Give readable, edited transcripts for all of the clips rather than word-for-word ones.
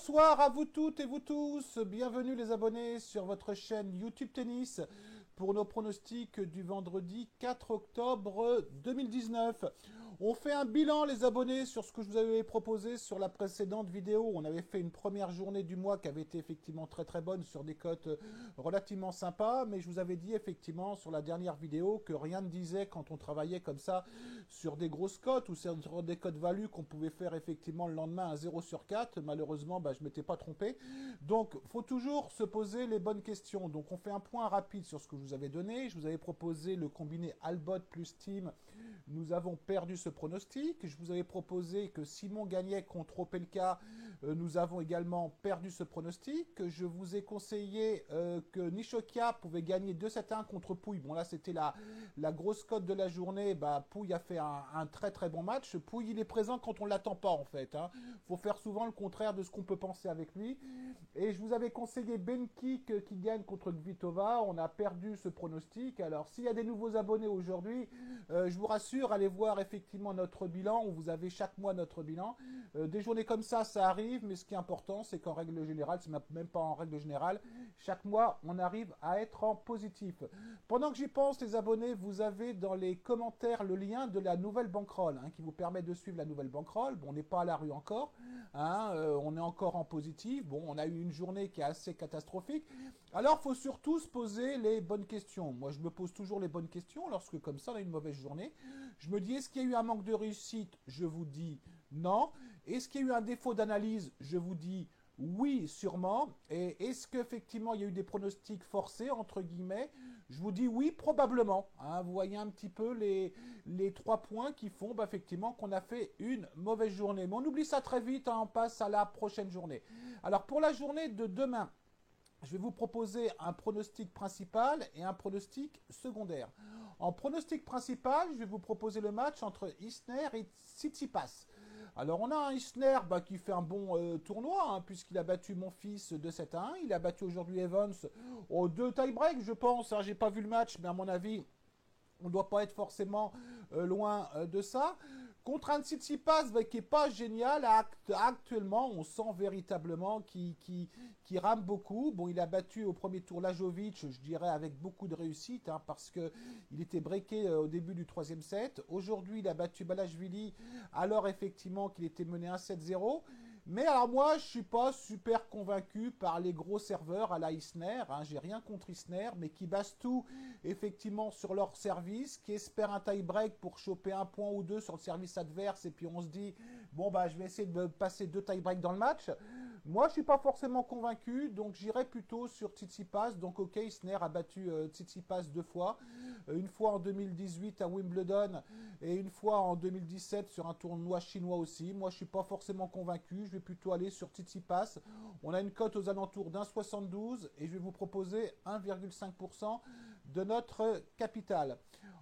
Bonsoir à vous toutes et vous tous, bienvenue les abonnés sur votre chaîne YouTube Tennis pour nos pronostics du vendredi 4 octobre 2019. On fait un bilan les abonnés sur ce que je vous avais proposé sur la précédente vidéo. On avait fait une première journée du mois qui avait été effectivement très bonne sur des cotes relativement sympas, mais je vous avais dit effectivement sur la dernière vidéo que rien ne disait quand on travaillait comme ça sur des grosses cotes ou sur des cotes value qu'on pouvait faire effectivement le lendemain à 0 sur 4. Malheureusement, je ne m'étais pas trompé. Donc, il faut toujours se poser les bonnes questions. Donc, on fait un point rapide sur ce que je vous avais donné. Je vous avais proposé le combiné Albot plus Team. Nous avons perdu ce pronostic. Je vous avais proposé que Simon gagnait contre Opelka. Nous avons également perdu ce pronostic. Je vous ai conseillé que Nishokia pouvait gagner 2-7-1 contre Pouille. Bon, là, c'était la grosse cote de la journée. Pouille a fait un très bon match. Pouille, il est présent quand on ne l'attend pas, en fait. Faut faire souvent le contraire de ce qu'on peut penser avec lui. Et je vous avais conseillé Benkik qui gagne contre Kvitova. On a perdu ce pronostic. Alors, s'il y a des nouveaux abonnés aujourd'hui, je vous rassure, allez voir effectivement notre bilan. Vous avez chaque mois notre bilan. Des journées comme ça arrive, mais ce qui est important, c'est qu'en règle générale, c'est même pas en règle générale, chaque mois, on arrive à être en positif. Pendant que j'y pense, les abonnés, vous avez dans les commentaires le lien de la nouvelle bankroll qui vous permet de suivre la nouvelle bankroll. Bon, on n'est pas à la rue encore, on est encore en positif. Bon, on a eu une journée qui est assez catastrophique. Alors, il faut surtout se poser les bonnes questions. Moi, je me pose toujours les bonnes questions lorsque, comme ça, on a une mauvaise journée. Je me dis, est-ce qu'il y a eu un manque de réussite? Je vous dis non. Est-ce qu'il y a eu un défaut d'analyse? Je vous dis oui, sûrement. Et est-ce qu'effectivement, il y a eu des pronostics forcés, entre guillemets? Je vous dis oui, probablement. Vous voyez un petit peu les 3 points qui font effectivement qu'on a fait une mauvaise journée. Mais on oublie ça très vite, on passe à la prochaine journée. Alors, pour la journée de demain, je vais vous proposer un pronostic principal et un pronostic secondaire. En pronostic principal, je vais vous proposer le match entre Isner et Tsitsipas. Alors, on a un Isner qui fait un bon tournoi, puisqu'il a battu mon fils de 7-1. Il a battu aujourd'hui Evans aux 2 tie-break, je pense. J'ai pas vu le match, mais à mon avis, on ne doit pas être forcément loin de ça. Contre un Tsitsipas qui n'est pas génial, actuellement, on sent véritablement qu'il rame beaucoup. Bon, il a battu au premier tour Lajovic, je dirais, avec beaucoup de réussite, parce qu'il était breaké au début du 3e set. Aujourd'hui, il a battu Balashvili, alors effectivement qu'il était mené 1-7-0. Mais alors moi, je suis pas super convaincu par les gros serveurs à la Isner. J'ai rien contre Isner, mais qui basent tout effectivement sur leur service, qui espèrent un tie-break pour choper un point ou deux sur le service adverse, et puis on se dit, bon je vais essayer de passer 2 tie-breaks dans le match. Moi, je suis pas forcément convaincu, donc j'irai plutôt sur Tsitsipas. Donc ok, Isner a battu Tsitsipas 2 fois. Une fois en 2018 à Wimbledon et une fois en 2017 sur un tournoi chinois aussi. Moi, je suis pas forcément convaincu. Je vais plutôt aller sur Tsitsipas. On a une cote aux alentours d'1,72 et je vais vous proposer 1,5% de notre capital.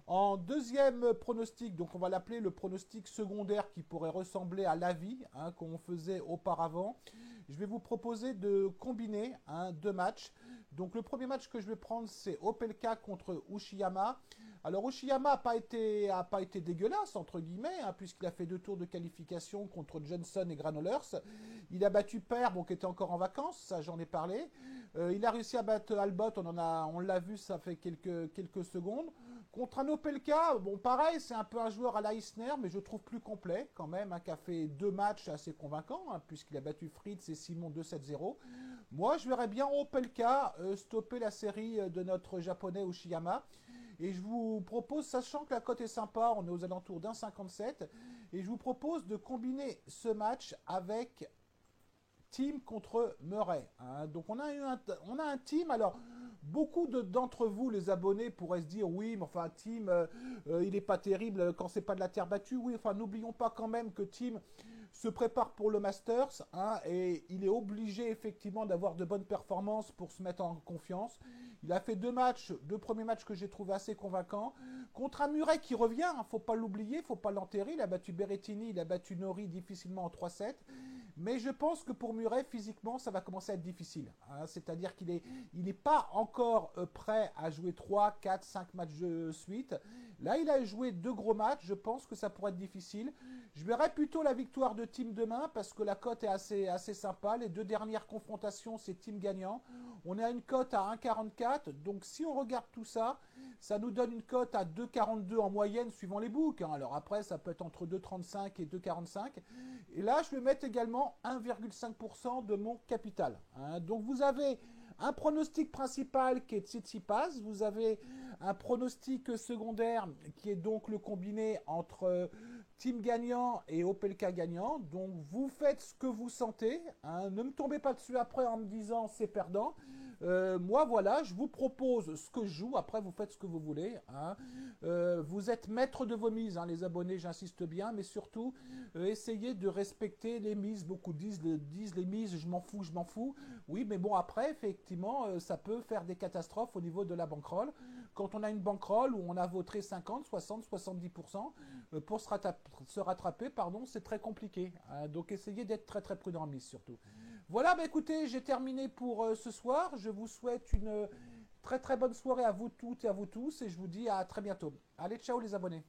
En deuxième pronostic, donc on va l'appeler le pronostic secondaire qui pourrait ressembler à l'avis qu'on faisait auparavant. Je vais vous proposer de combiner 2 matchs. Donc le premier match que je vais prendre, c'est Opelka contre Uchiyama. Alors Uchiyama n'a pas été dégueulasse, entre guillemets, puisqu'il a fait 2 tours de qualification contre Johnson et Granollers. Il a battu Per, qui était encore en vacances, ça j'en ai parlé. Il a réussi à battre Albot, on l'a vu, ça fait quelques secondes. Contre un Opelka, pareil, c'est un peu un joueur à la Isner, mais je trouve plus complet quand même, qui a fait 2 matchs assez convaincants, puisqu'il a battu Fritz et Simon 2-7-0. Moi, je verrais bien Opelka stopper la série de notre japonais Uchiyama. Et je vous propose, sachant que la cote est sympa, on est aux alentours d'1,57, et je vous propose de combiner ce match avec Team contre Murray. Donc on a un team, alors beaucoup d'entre vous, les abonnés, pourraient se dire oui, mais enfin Team, il n'est pas terrible quand c'est pas de la terre battue. Oui, enfin n'oublions pas quand même que Team se prépare pour le Masters et il est obligé effectivement d'avoir de bonnes performances pour se mettre en confiance. Il a fait 2 premiers matchs que j'ai trouvé assez convaincants. Contre un Murray qui revient, faut pas l'oublier, faut pas l'enterrer. Il a battu Berrettini, il a battu Nori difficilement en 3-7. Mais je pense que pour Murray, physiquement, ça va commencer à être difficile. Hein. C'est-à-dire qu'il n'est pas encore prêt à jouer 3, 4, 5 matchs de suite. Là, il a joué 2 gros matchs. Je pense que ça pourrait être difficile. Je verrais plutôt la victoire de Thiem demain parce que la cote est assez sympa. Les 2 dernières confrontations, c'est Thiem gagnant. On est à une cote à 1,44. Donc, si on regarde tout ça, ça nous donne une cote à 2,42 en moyenne suivant les books. Hein. Alors après, ça peut être entre 2,35 et 2,45. Et là, je vais mettre également 1,5% de mon capital. Hein. Donc, vous avez un pronostic principal qui est Tsitsipas. Vous avez un pronostic secondaire qui est donc le combiné entre Thiem gagnant et Opelka gagnant. Donc, vous faites ce que vous sentez. Hein. Ne me tombez pas dessus après en me disant c'est perdant. Moi, voilà, je vous propose ce que je joue. Après, vous faites ce que vous voulez. Hein. Vous êtes maître de vos mises, hein, les abonnés, j'insiste bien. Mais surtout, essayez de respecter les mises. Beaucoup disent les mises, je m'en fous, je m'en fous. Oui, mais bon, après, effectivement, ça peut faire des catastrophes au niveau de la bankroll. Quand on a une bankroll où on a voté 50, 60, 70%, pour se rattraper, pardon, c'est très compliqué. Hein. Donc, essayez d'être très, très prudent en mise, surtout. Voilà, bah écoutez, j'ai terminé pour ce soir. Je vous souhaite une très très bonne soirée à vous toutes et à vous tous et je vous dis à très bientôt. Allez, ciao les abonnés.